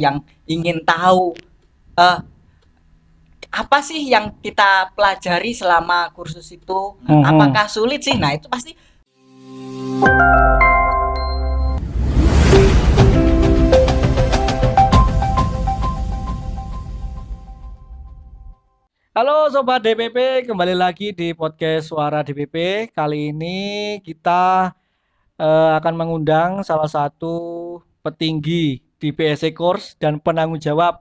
yang ingin tahu apa sih yang kita pelajari selama kursus itu. Nah, apakah sulit sih? Nah, itu pasti. Halo Sobat DPP, kembali lagi di podcast Suara DPP. Kali ini kita akan mengundang salah satu petinggi di PSE Course dan penanggung jawab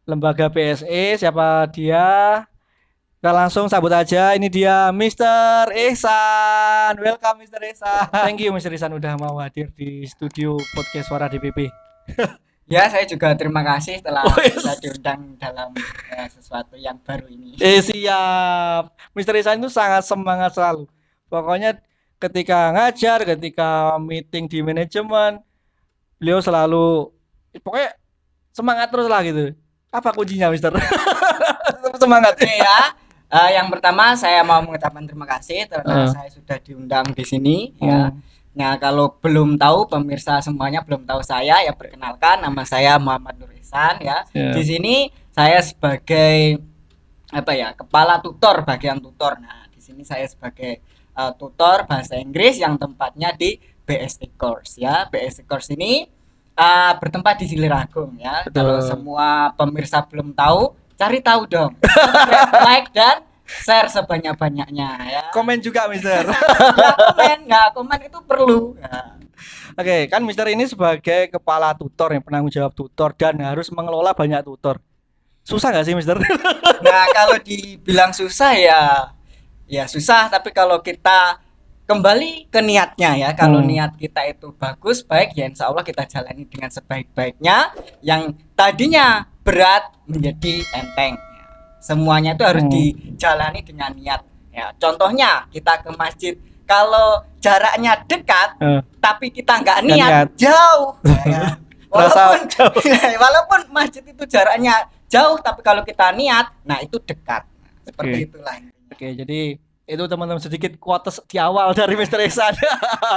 lembaga PSE. Siapa dia? Kita langsung sambut aja. Ini dia Mr. Ihsan. Welcome Mr. Ihsan. Thank you Mr. Ihsan udah mau hadir di studio podcast Suara DPP. Ya, saya juga terima kasih telah bisa diundang dalam sesuatu yang baru ini. Siap. Mr. Ihsan itu sangat semangat selalu. Pokoknya ketika ngajar, ketika meeting di manajemen, beliau selalu pokoknya semangat terus lah gitu. Apa kuncinya, Mister? Semangat. Oke ya. Yang pertama saya mau mengucapkan terima kasih karena saya sudah diundang di sini ya. Nah, kalau belum tahu pemirsa semuanya belum tahu saya, ya perkenalkan nama saya Muhammad Nur Ihsan ya. Di sini saya sebagai kepala tutor bagian tutor. Nah, di sini saya sebagai tutor bahasa Inggris yang tempatnya di BSE Course ya. BSE Course ini bertempat di Siliragung ya. Betul. Kalau semua pemirsa belum tahu, cari tahu dong. Like dan share sebanyak-banyaknya ya. Komen juga, Mister. Komen itu perlu. Ya. Oke, kan Mister ini sebagai kepala tutor yang penanggung jawab tutor dan harus mengelola banyak tutor. Susah nggak sih, Mister? Nah, kalau dibilang susah ya susah, tapi kalau kita kembali ke niatnya ya, kalau niat kita itu bagus, baik, ya insya Allah kita jalani dengan sebaik-baiknya. Yang tadinya berat menjadi enteng. Semuanya itu harus dijalani dengan niat. Ya, contohnya kita ke masjid, kalau jaraknya dekat, tapi kita nggak niat, jauh. Ya. Walaupun masjid itu jaraknya jauh, tapi kalau kita niat, nah itu dekat. Seperti itulah. Oke, jadi itu teman-teman sedikit quotes di awal dari Mr. Ihsan.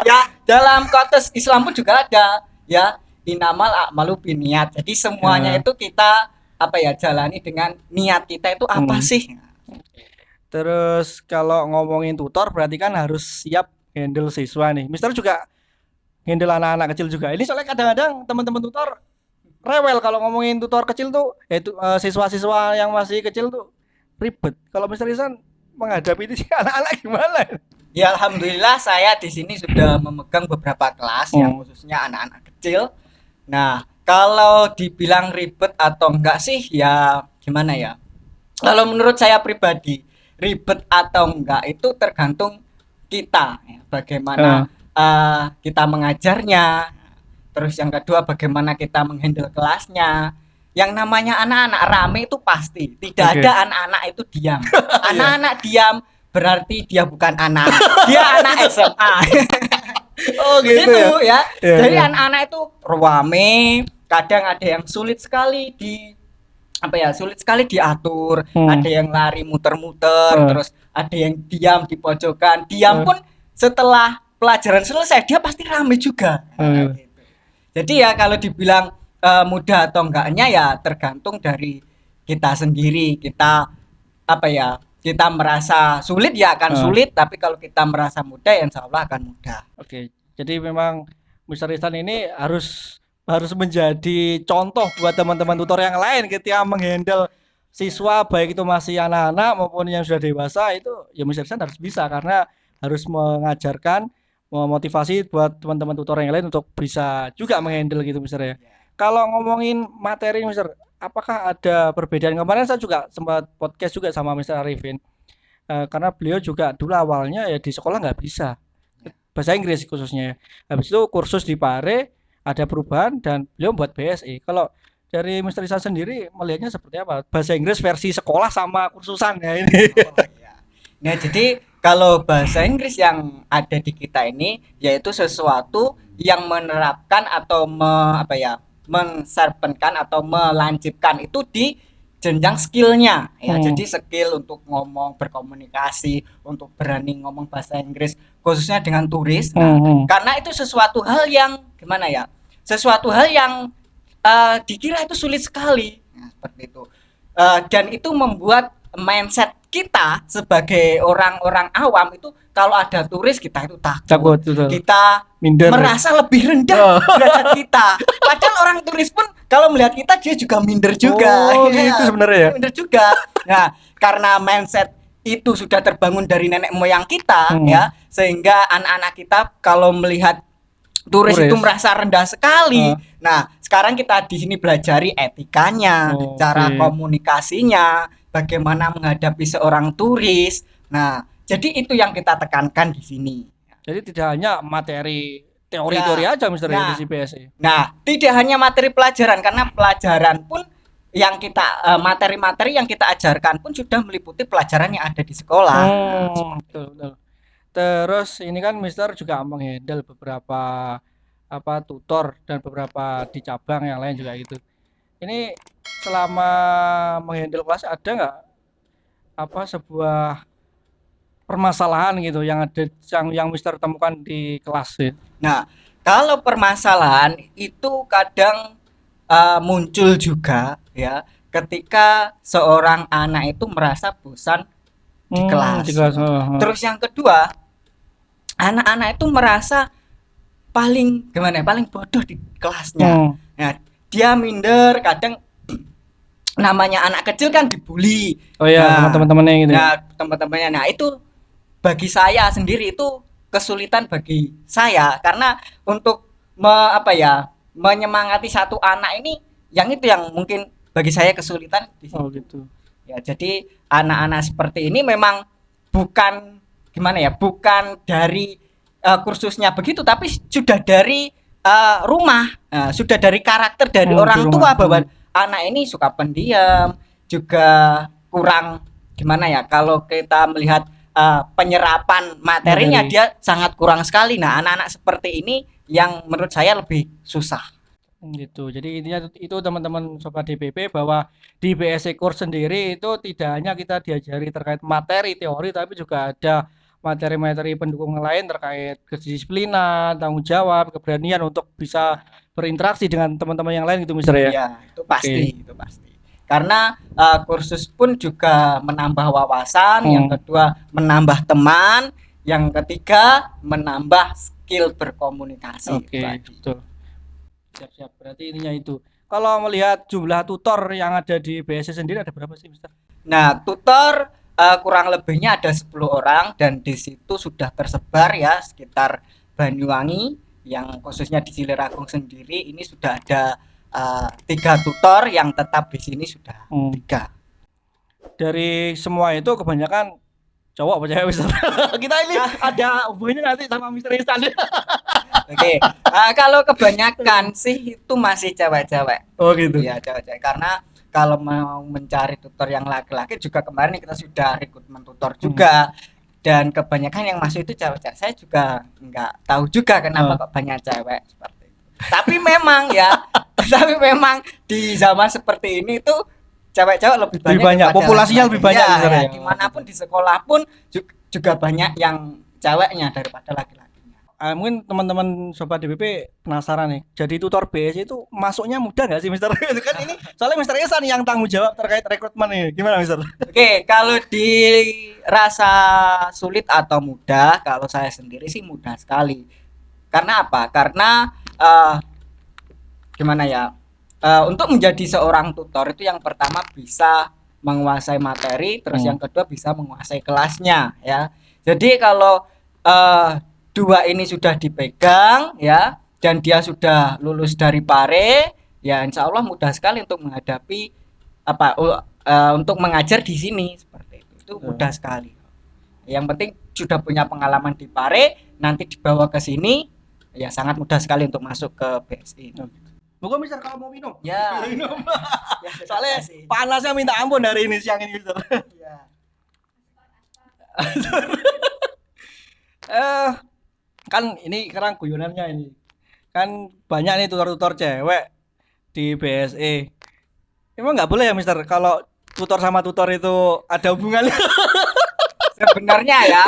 Ya, dalam quotes Islam pun juga ada ya, innamal a'malu binniyat. Jadi semuanya itu kita jalani dengan niat kita itu apa sih. Terus kalau ngomongin tutor berarti kan harus siap handle siswa nih. Mister juga handle anak-anak kecil juga. Ini soalnya kadang-kadang teman-teman tutor rewel kalau ngomongin tutor kecil tuh, yaitu siswa-siswa yang masih kecil tuh ribet. Kalau Mister Ihsan menghadapi itu anak-anak gimana? Ya alhamdulillah saya di sini sudah memegang beberapa kelas yang khususnya anak-anak kecil. Nah, kalau dibilang ribet atau enggak sih ya gimana ya? Kalau menurut saya pribadi, ribet atau enggak itu tergantung kita ya, bagaimana kita mengajarnya. Terus yang kedua bagaimana kita menghandle kelasnya. Yang namanya anak-anak rame itu pasti. Tidak ada anak-anak itu diam. Anak-anak diam berarti dia bukan anak. Dia anak SMA. Oh gitu ya. Jadi anak-anak itu rame, kadang ada yang sulit sekali diatur, ada yang lari muter-muter, terus ada yang diam di pojokan. Diam pun setelah pelajaran selesai dia pasti rame juga. Gitu. Jadi ya kalau dibilang mudah atau enggaknya ya tergantung dari kita sendiri. Kita kita merasa sulit ya akan sulit, tapi kalau kita merasa mudah ya insya Allah akan mudah. Oke, jadi memang Mr. Ihsan ini harus menjadi contoh buat teman-teman tutor yang lain ketika menghandle siswa baik itu masih anak-anak maupun yang sudah dewasa. Itu ya Mr. Ihsan harus bisa karena harus mengajarkan, memotivasi buat teman-teman tutor yang lain untuk bisa juga menghandle gitu Mr. ya. Kalau ngomongin materi Mr, apakah ada perbedaan? Kemarin saya juga sempat podcast juga sama Mr. Arifin, karena beliau juga dulu awalnya ya di sekolah nggak bisa bahasa Inggris khususnya. Habis itu kursus di Pare ada perubahan dan beliau buat BSE. Kalau dari Mr. Ihsan sendiri melihatnya seperti apa? Bahasa Inggris versi sekolah sama kursusan ya ini. Nah jadi kalau bahasa Inggris yang ada di kita ini yaitu sesuatu yang menerapkan atau menserpenkan atau melancipkan itu di jenjang skillnya ya. Jadi skill untuk ngomong, berkomunikasi, untuk berani ngomong bahasa Inggris khususnya dengan turis. Karena itu sesuatu hal yang gimana ya, sesuatu hal yang dikira itu sulit sekali. Nah, seperti itu. Dan itu membuat mindset kita sebagai orang-orang awam itu kalau ada turis kita itu takut. Betul. Kita Minder. merasa lebih rendah derajat kita. Padahal orang turis pun kalau melihat kita dia juga minder juga. Oh, gitu sebenarnya ya. Minder juga. Nah, karena mindset itu sudah terbangun dari nenek moyang kita ya, sehingga anak-anak kita kalau melihat turis itu merasa rendah sekali. Nah, sekarang kita di sini belajari etikanya, cara komunikasinya, bagaimana menghadapi seorang turis. Nah, jadi itu yang kita tekankan di sini. Jadi tidak hanya materi teori-teori aja Mister di CPSE. Nah, tidak hanya materi pelajaran, karena pelajaran pun yang kita materi-materi yang kita ajarkan pun sudah meliputi pelajaran yang ada di sekolah. Betul. Terus ini kan Mister juga menghandle beberapa tutor dan beberapa di cabang yang lain juga gitu. Ini selama menghandle kelas ada nggak sebuah permasalahan gitu yang ada yang Mister temukan di kelas ya? Nah, kalau permasalahan itu kadang muncul juga ya ketika seorang anak itu merasa bosan di kelas. Terus yang kedua, anak-anak itu merasa paling bodoh di kelasnya. Nah, dia minder, kadang namanya anak kecil kan dibully. Oh iya, teman-temannya gitu. Nah, teman-temannya. Nah, itu bagi saya sendiri itu kesulitan bagi saya karena untuk menyemangati satu anak ini yang mungkin bagi saya kesulitan di situ. Oh gitu. Ya, jadi anak-anak seperti ini memang bukan dari kursusnya begitu, tapi sudah dari rumah, sudah dari karakter dari orang tua bahwa anak ini suka pendiam, juga kurang kalau kita melihat penyerapan materinya dia sangat kurang sekali. Nah, anak-anak seperti ini yang menurut saya lebih susah. Gitu. Jadi intinya itu teman-teman sobat DPP bahwa di BSE Course sendiri itu tidak hanya kita diajari terkait materi teori, tapi juga ada materi-materi pendukung lain terkait kedisiplinan, tanggung jawab, keberanian untuk bisa berinteraksi dengan teman-teman yang lain gitu Mister ya. Iya, itu pasti. Karena kursus pun juga menambah wawasan, yang kedua menambah teman, yang ketiga menambah skill berkomunikasi. Oke, betul. Siap. Berarti intinya itu. Kalau melihat jumlah tutor yang ada di BSE sendiri ada berapa sih Mister? Nah, tutor kurang lebihnya ada 10 orang dan di situ sudah tersebar ya sekitar Banyuwangi, yang khususnya di Siliragung sendiri ini sudah ada 3 tutor yang tetap di sini sudah 3. Dari semua itu kebanyakan cowok apa cewek Mister? Kita ini ada hubungannya nanti sama Mister Ihsan. Oke. Kalau kebanyakan sih itu masih cewek-cewek. Oh gitu. Ya, cewek-cewek. Karena kalau mau mencari tutor yang laki-laki juga kemarin kita sudah rekrutmen tutor juga. Dan kebanyakan yang masuk itu cewek-cewek. Saya juga nggak tahu juga kenapa kok banyak cewek seperti itu. Tapi memang di zaman seperti ini tuh cewek-cewek lebih banyak populasinya lebih banyak ya, dimanapun di sekolah pun juga banyak yang ceweknya daripada laki-laki. Mungkin teman-teman sobat DPP penasaran nih. Jadi tutor BSE itu masuknya mudah nggak sih Mister? Itu kan ini soalnya Mister Ihsan yang tanggung jawab terkait rekrutmen ini. Gimana Mister? Oke, kalau dirasa sulit atau mudah, kalau saya sendiri sih mudah sekali. Karena apa? Karena untuk menjadi seorang tutor itu yang pertama bisa menguasai materi, terus yang kedua bisa menguasai kelasnya ya. Jadi kalau 2 ini sudah dipegang ya, dan dia sudah lulus dari PARE ya, insya Allah mudah sekali untuk menghadapi untuk mengajar di sini seperti itu mudah sekali. Yang penting sudah punya pengalaman di PARE, nanti dibawa ke sini ya sangat mudah sekali untuk masuk ke BSI. Moga Mister kalau mau minum. Ya. Ya soalnya panasnya minta ampun dari ini siang ini Mister. Ya. Kan ini sekarang guyonannya ini kan banyak nih tutor-tutor cewek di BSE. Emang nggak boleh ya Mister kalau tutor sama tutor itu ada hubungannya? Sebenarnya ya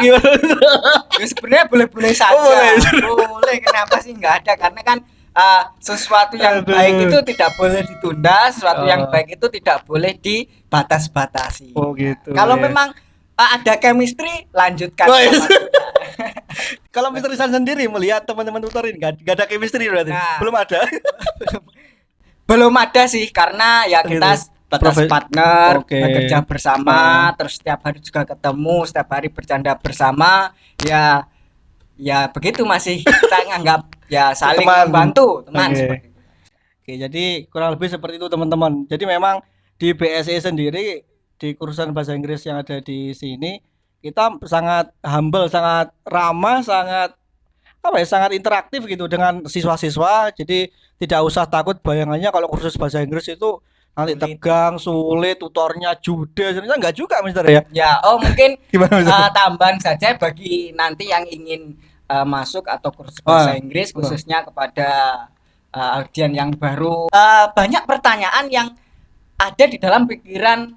sebenarnya boleh-boleh saja. Boleh, kenapa sih nggak ada? Karena kan sesuatu yang Aduh. baik itu tidak boleh ditunda, sesuatu yang Oh. baik itu tidak boleh dibatas-batasi. Oh, gitu, Kalau ya. memang ada chemistry, lanjutkan. Oh, iya. sama dia. Kalau Mister Isan sendiri melihat teman-teman tutor ini gak ada chemistry berarti? Nah. Belum ada. Belum ada sih, karena ya kita Gitu. batas Profe- partner, Oke. bekerja bersama, terus setiap hari juga ketemu, setiap hari bercanda bersama, ya begitu masih kita nganggap ya saling Teman. membantu, teman Oke. seperti itu. Oke, jadi kurang lebih seperti itu teman-teman. Jadi memang di BSI sendiri di kursusan bahasa Inggris yang ada di sini kita sangat humble, sangat ramah, sangat sangat interaktif gitu dengan siswa-siswa. Jadi tidak usah takut bayangannya kalau kursus bahasa Inggris itu nanti Sulit. tegang, sulit, tutornya judes. Ternyata enggak juga, Mister ya. Ya, mungkin Gimana, Mister? tambahan saja bagi nanti yang ingin masuk atau kursus bahasa Inggris khususnya kepada audien yang baru. Banyak pertanyaan yang ada di dalam pikiran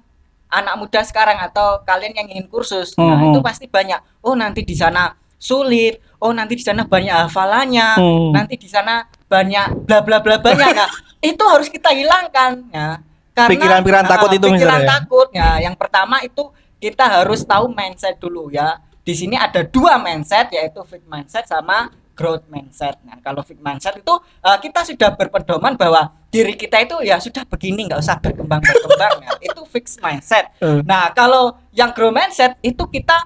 anak muda sekarang atau kalian yang ingin kursus. Nah, itu pasti banyak. Oh, nanti di sana sulit. Oh, nanti di sana banyak hafalannya. Nanti di sana banyak bla bla bla banyak. Nah, itu harus kita hilangkan ya. Karena Pikiran-pikiran takut itu, Mister, pikiran ya? takut ya. Yang pertama itu kita harus tahu mindset dulu ya. Di sini ada dua mindset, yaitu fixed mindset sama growth mindset. Nah, kalau fixed mindset itu kita sudah berpedoman bahwa diri kita itu ya sudah begini, nggak usah berkembang. Ya. Itu fixed mindset. Nah, kalau yang growth mindset itu kita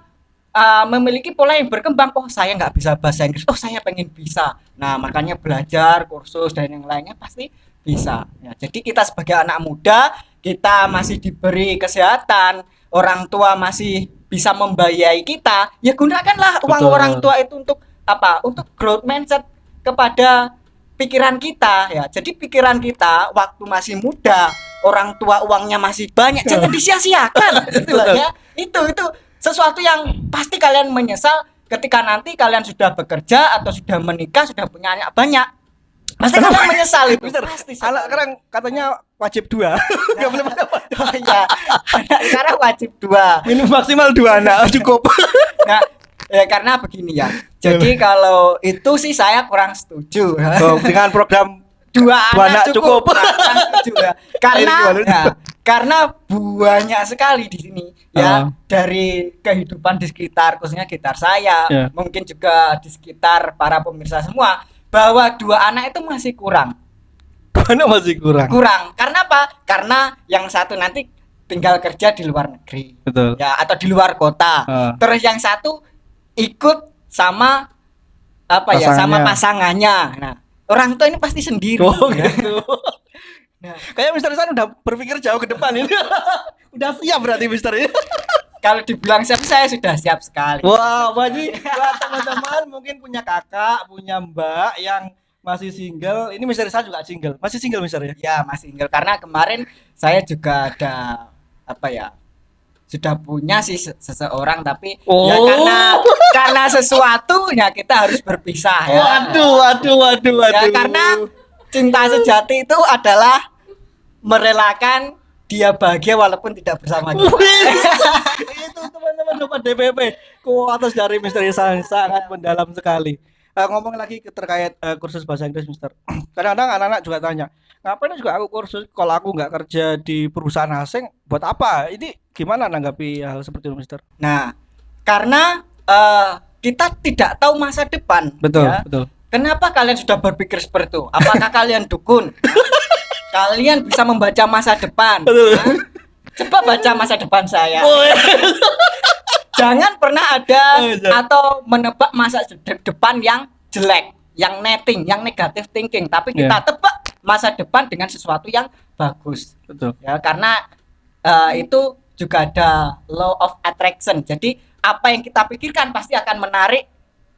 memiliki pola yang berkembang. Oh, saya nggak bisa bahasa Inggris. Oh, saya pengen bisa. Nah, makanya belajar, kursus dan yang lainnya pasti bisa. Ya, jadi kita sebagai anak muda, kita masih diberi kesehatan, orang tua masih bisa membiayai kita, ya gunakanlah uang Betul. orang tua itu untuk apa? Untuk growth mindset kepada pikiran kita ya. Jadi pikiran kita waktu masih muda, orang tua uangnya masih banyak, jangan disia-siakan. Istilahnya itu sesuatu yang pasti kalian menyesal ketika nanti kalian sudah bekerja atau sudah menikah, sudah punya anak banyak. Pasti kalian menyesal itu. Mister, Pasti anak sekarang katanya wajib 2. Enggak boleh Oh iya, anak sekarang wajib 2. minum maksimal 2 anak cukup. Nah, ya karena begini ya. Jadi kalau itu sih saya kurang setuju. Dengan program 2 anak anak cukup. Nah, kurang setuju ya. Karena banyak sekali di sini ya dari kehidupan di sekitar, khususnya sekitar saya, mungkin juga di sekitar para pemirsa semua, bahwa 2 anak itu masih kurang. Anak masih kurang. Karena apa? Karena yang satu nanti tinggal kerja di luar negeri. Betul. Ya, atau di luar kota. Terus yang satu ikut sama sama pasangannya. Nah, orang tua ini pasti sendiri. Oh, gitu. Nah, kayak Mister Isan udah berpikir jauh ke depan ini. Udah siap berarti Mister ini. Kalau dibilang siap, saya sudah siap sekali. Wah, jadi buat teman-teman mungkin punya kakak, punya mbak yang masih single. Ini Mister Isan juga single. Masih single Mister ya? Ya, masih single karena kemarin saya juga ada sudah punya sih seseorang, tapi ya karena sesuatu ya kita harus berpisah ya. Waduh. Ya, karena cinta sejati itu adalah merelakan dia bahagia walaupun tidak bersama kita. Itu teman-teman sobat DPP, kualitas dari Mister Isan sangat mendalam sekali. Ngomong lagi terkait kursus bahasa Inggris, Mister. Kadang-kadang anak-anak juga tanya, ngapain juga aku kursus kalau aku nggak kerja di perusahaan asing, buat apa? Ini gimana nanggapi hal seperti itu, Mister? Nah, karena kita tidak tahu masa depan. Betul. Kenapa kalian sudah berpikir seperti itu? Apakah kalian dukun? Kalian bisa membaca masa depan. Coba baca masa depan saya. Jangan pernah ada atau menebak masa depan yang jelek, yang netting, yang negative thinking, tapi kita tebak masa depan dengan sesuatu yang bagus. Betul. Ya, karena itu juga ada law of attraction. Jadi apa yang kita pikirkan pasti akan menarik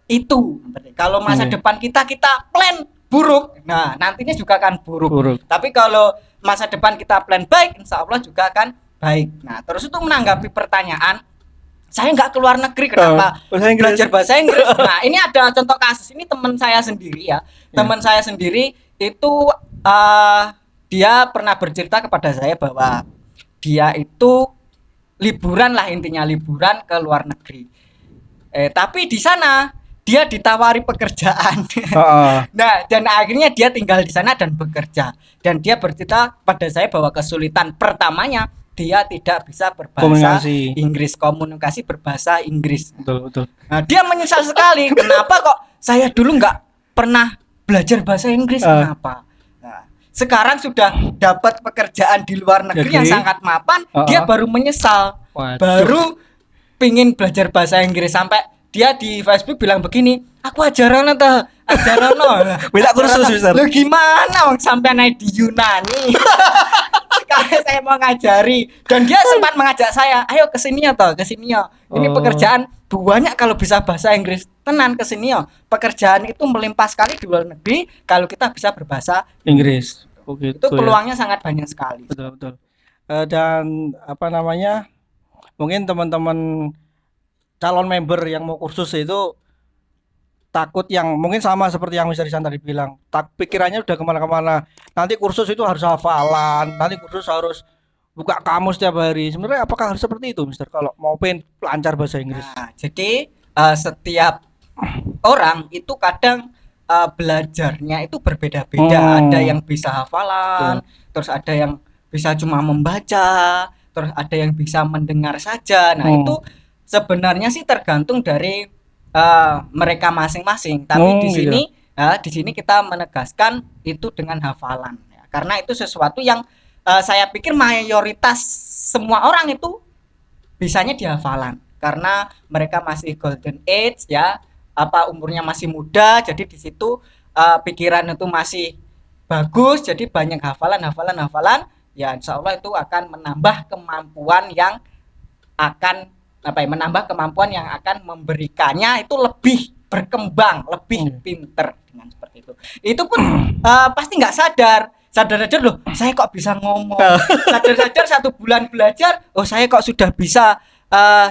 itu. Kalau masa depan kita plan buruk, nah nantinya juga akan buruk. Tapi kalau masa depan kita plan baik, insya Allah juga akan baik. Nah, terus itu menanggapi pertanyaan, saya nggak keluar negeri, kenapa belajar bahasa Inggris? Nah, ini ada contoh kasus. Ini teman saya sendiri ya. Teman saya sendiri itu dia pernah bercerita kepada saya bahwa dia itu liburan lah, intinya liburan ke luar negeri. Tapi di sana dia ditawari pekerjaan. Heeh. Nah, dan akhirnya dia tinggal di sana dan bekerja. Dan dia bercerita pada saya bahwa kesulitan pertamanya dia tidak bisa berbahasa Komunikasi. Inggris, komunikasi berbahasa Inggris. Betul, betul. Nah, dia menyesal sekali. Kenapa kok saya dulu nggak pernah belajar bahasa Inggris? Kenapa? Nah, sekarang sudah dapat pekerjaan di luar negeri yang sangat mapan, dia baru menyesal. Waduh. Baru pingin belajar bahasa Inggris sampai dia di Facebook bilang begini, aku ajaran atau ajaran minta kursus Mister. Lu gimana wong sampai naik di Yunani? Sekarang saya mau ngajari dan dia sempat mengajak saya, ayo ke sini ya toh, ke sini ya. Ini pekerjaan banyak kalau bisa bahasa Inggris. Tenan ke sini ya. Pekerjaan itu melimpah sekali di luar negeri kalau kita bisa berbahasa Inggris. Oh, gitu, itu peluangnya sangat banyak sekali. Betul, betul. Dan apa namanya? Mungkin teman-teman calon member yang mau kursus itu takut yang mungkin sama seperti yang Mister Isan tadi bilang, pikirannya udah kemana-kemana, nanti kursus itu harus hafalan, nanti kursus harus buka kamus tiap hari. Sebenarnya apakah harus seperti itu Mister kalau mau pengen lancar bahasa Inggris? Nah, jadi setiap orang itu kadang belajarnya itu berbeda-beda. Ada yang bisa hafalan, terus ada yang bisa cuma membaca, terus ada yang bisa mendengar saja. Nah, itu sebenarnya sih tergantung dari mereka masing-masing. Tapi di sini kita menegaskan itu dengan hafalan ya. Karena itu sesuatu yang saya pikir mayoritas semua orang itu bisanya di hafalan. Karena mereka masih golden age ya, umurnya masih muda, jadi di situ pikiran itu masih bagus, jadi banyak hafalan. Ya insya Allah itu akan menambah kemampuan yang akan menambah kemampuan yang akan memberikannya itu lebih berkembang, lebih pinter dengan seperti itu. Itu pun pasti nggak sadar loh, saya kok bisa ngomong. Sadar 1 bulan belajar, oh saya kok sudah bisa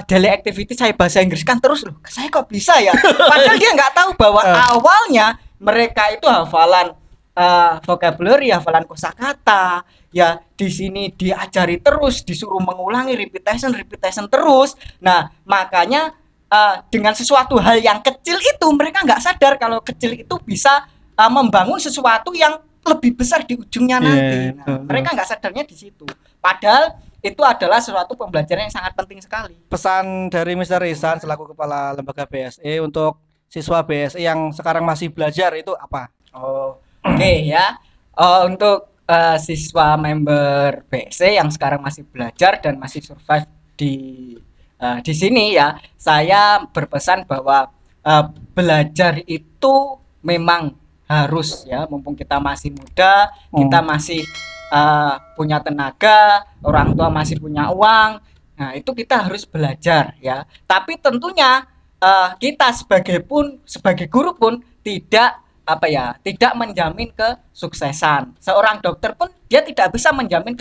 daily activity saya bahasa Inggris kan terus loh. Saya kok bisa ya? Padahal dia nggak tahu bahwa awalnya mereka itu hafalan vocabulary, hafalan kosakata. Ya di sini diajari terus, disuruh mengulangi repetition terus. Nah makanya dengan sesuatu hal yang kecil itu mereka nggak sadar kalau kecil itu bisa membangun sesuatu yang lebih besar di ujungnya nanti. Nah, mereka nggak sadarnya di situ. Padahal itu adalah suatu pembelajaran yang sangat penting sekali. Pesan dari Mister Isan selaku kepala lembaga BSE untuk siswa BSE yang sekarang masih belajar itu apa? Oke ya. Untuk siswa member BSE yang sekarang masih belajar dan masih survive di sini ya, saya berpesan bahwa belajar itu memang harus ya, mumpung kita masih muda, kita masih punya tenaga, orang tua masih punya uang. Nah, itu kita harus belajar ya. Tapi tentunya kita sebagai guru pun tidak menjamin kesuksesan. Seorang dokter pun dia tidak bisa menjamin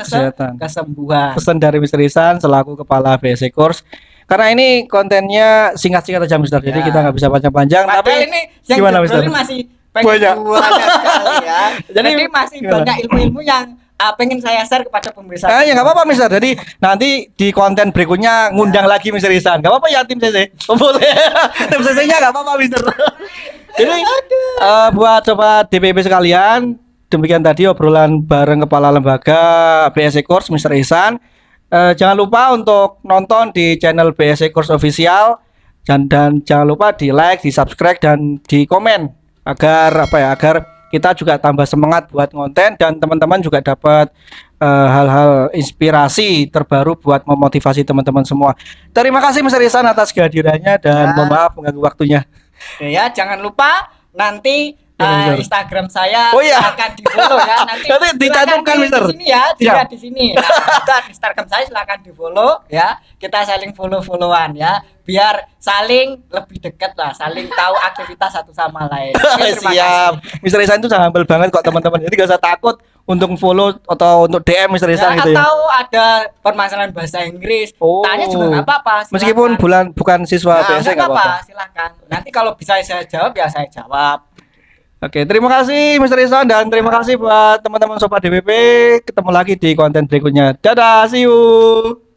kesembuhan. Pesan dari Mister Isan selaku kepala BSE Course. Karena ini kontennya singkat-singkat aja Mister. Jadi kita nggak bisa panjang-panjang. Tapi ini yang gimana Mister? Masih banyak sekali ya. Jadi masih banyak ilmu-ilmu yang pengen saya share kepada pemirsa. Ya nggak apa-apa Mister. Jadi nanti di konten berikutnya ngundang lagi Mister Isan. Nggak apa-apa ya tim CC. Boleh. Tim CC-nya nggak apa-apa Mister. Jadi buat sobat DPP sekalian, demikian tadi obrolan bareng kepala lembaga BSE Course Mister Isan. Jangan lupa untuk nonton di channel BSE Course Official dan jangan lupa di like, di subscribe dan di komen agar kita juga tambah semangat buat konten dan teman-teman juga dapat hal-hal inspirasi terbaru buat memotivasi teman-teman semua. Terima kasih Mister Isan atas kehadirannya dan mohon maaf mengganggu waktunya. Ya, jangan lupa nanti Instagram saya akan di-follow ya. Nanti dicantumkan Mister. Di sini ya, dilihat di sini. Nah, Instagram saya silakan di-follow ya. Kita saling follow-followan ya. Biar saling lebih dekat lah, saling tahu aktivitas satu sama lain. Oke, siap. Mister Isan itu humble banget kok teman-teman. Jadi gak usah takut untuk follow atau untuk DM Mister Isan gitu ya. Atau ada permasalahan bahasa Inggris, tanya juga nggak apa-apa. Meskipun bukan siswa BSE nggak apa-apa. Silakan. Nanti kalau bisa saya jawab ya saya jawab. Oke, terima kasih Mister Isan dan terima kasih buat teman-teman sobat DPP. Ketemu lagi di konten berikutnya. Dadah, see you.